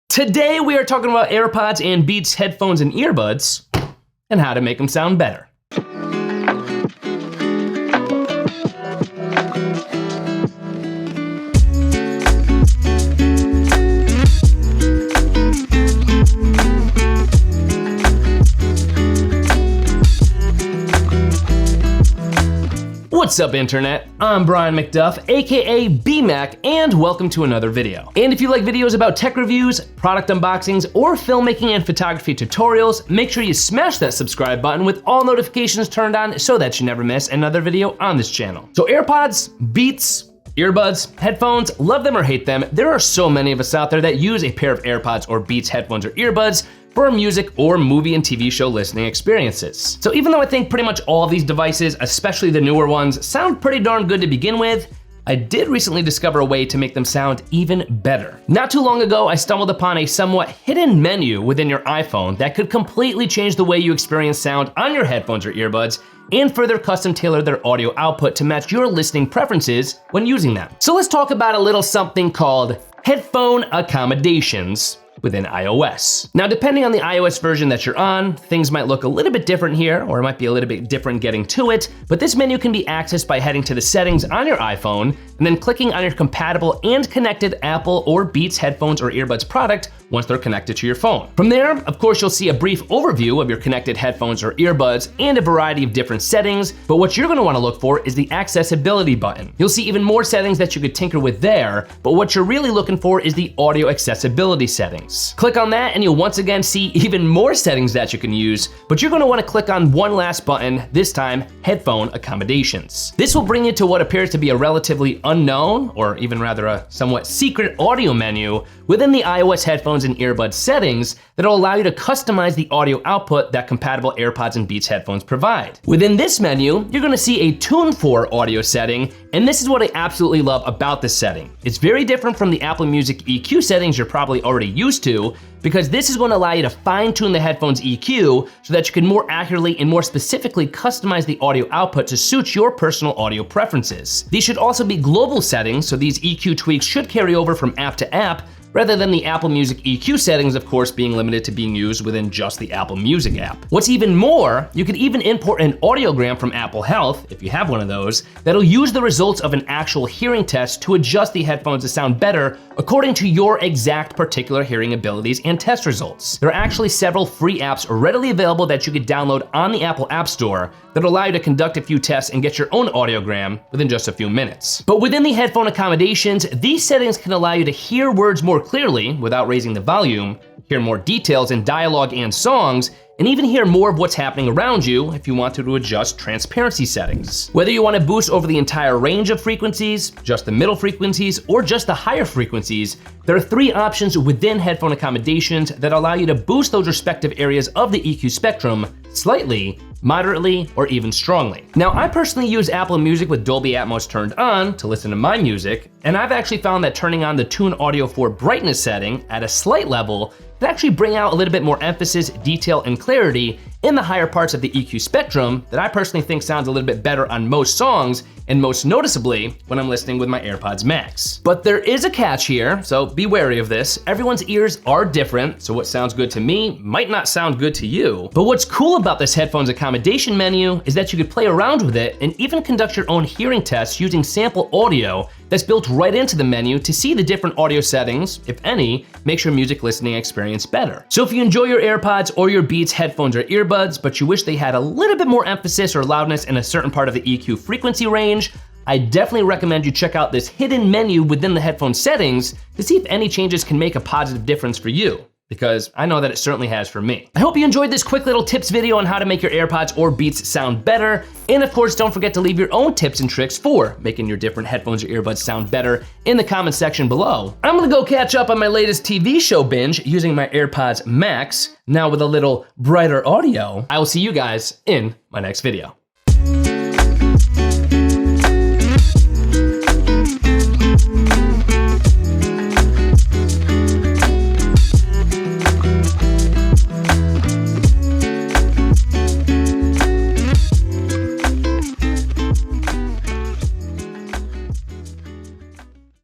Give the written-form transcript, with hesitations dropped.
Today we are talking about AirPods and Beats headphones and earbuds and how to make them sound better. What's up, internet? I'm Brian MacDuff, aka BMAC, and welcome to another video. And if you like videos about tech reviews, product unboxings, or filmmaking and photography tutorials, make sure you smash that subscribe button with all notifications turned on so that you never miss another video on this channel. So AirPods, Beats, earbuds, headphones, love them or hate them, there are so many of us out there that use a pair of AirPods or Beats headphones or earbuds for music or movie and TV show listening experiences. So even though I think pretty much all of these devices, especially the newer ones, sound pretty darn good to begin with, I did recently discover a way to make them sound even better. Not too long ago, I stumbled upon a somewhat hidden menu within your iPhone that could completely change the way you experience sound on your headphones or earbuds and further custom tailor their audio output to match your listening preferences when using them. So let's talk about a little something called headphone accommodations within iOS. Now, depending on the iOS version that you're on, things might look a little bit different here, or it might be a little bit different getting to it, but this menu can be accessed by heading to the settings on your iPhone and then clicking on your compatible and connected Apple or Beats headphones or earbuds product once they're connected to your phone. From there, of course, you'll see a brief overview of your connected headphones or earbuds and a variety of different settings, but what you're gonna wanna look for is the accessibility button. You'll see even more settings that you could tinker with there, but what you're really looking for is the audio accessibility settings. Click on that and you'll once again see even more settings that you can use, but you're gonna wanna click on one last button, this time headphone accommodations. This will bring you to what appears to be a relatively unknown, or even rather a somewhat secret audio menu within the iOS headphones and earbuds settings that'll allow you to customize the audio output that compatible AirPods and Beats headphones provide. Within this menu, you're gonna see a Tune For audio setting, and this is what I absolutely love about this setting. It's very different from the Apple Music EQ settings you're probably already used to, because this is going to allow you to fine-tune the headphone's EQ so that you can more accurately and more specifically customize the audio output to suit your personal audio preferences. These should also be global settings, so these EQ tweaks should carry over from app to app, rather than the Apple Music EQ settings, of course, being limited to being used within just the Apple Music app. What's even more, you could even import an audiogram from Apple Health, if you have one of those, that'll use the results of an actual hearing test to adjust the headphones to sound better according to your exact particular hearing abilities and test results. There are actually several free apps readily available that you could download on the Apple App Store that allow you to conduct a few tests and get your own audiogram within just a few minutes. But within the headphone accommodations, these settings can allow you to hear words more clearly without raising the volume, hear more details in dialogue and songs, and even hear more of what's happening around you if you want to adjust transparency settings. Whether you want to boost over the entire range of frequencies, just the middle frequencies, or just the higher frequencies, there are three options within headphone accommodations that allow you to boost those respective areas of the EQ spectrum slightly, moderately, or even strongly. Now, I personally use Apple Music with Dolby Atmos turned on to listen to my music, and I've actually found that turning on the Tune Audio for brightness setting at a slight level can actually bring out a little bit more emphasis, detail, and clarity in the higher parts of the EQ spectrum that I personally think sounds a little bit better on most songs, and most noticeably when I'm listening with my AirPods Max. But there is a catch here, so be wary of this. Everyone's ears are different, so what sounds good to me might not sound good to you. But what's cool about this headphones accommodation menu is that you could play around with it and even conduct your own hearing tests using sample audio that's built right into the menu to see the different audio settings, if any, makes your music listening experience better. So if you enjoy your AirPods or your Beats headphones or earbuds, but you wish they had a little bit more emphasis or loudness in a certain part of the EQ frequency range, I definitely recommend you check out this hidden menu within the headphone settings to see if any changes can make a positive difference for you, because I know that it certainly has for me. I hope you enjoyed this quick little tips video on how to make your AirPods or Beats sound better. And of course, don't forget to leave your own tips and tricks for making your different headphones or earbuds sound better in the comment section below. I'm gonna go catch up on my latest TV show binge using my AirPods Max, now with a little brighter audio. I will see you guys in my next video.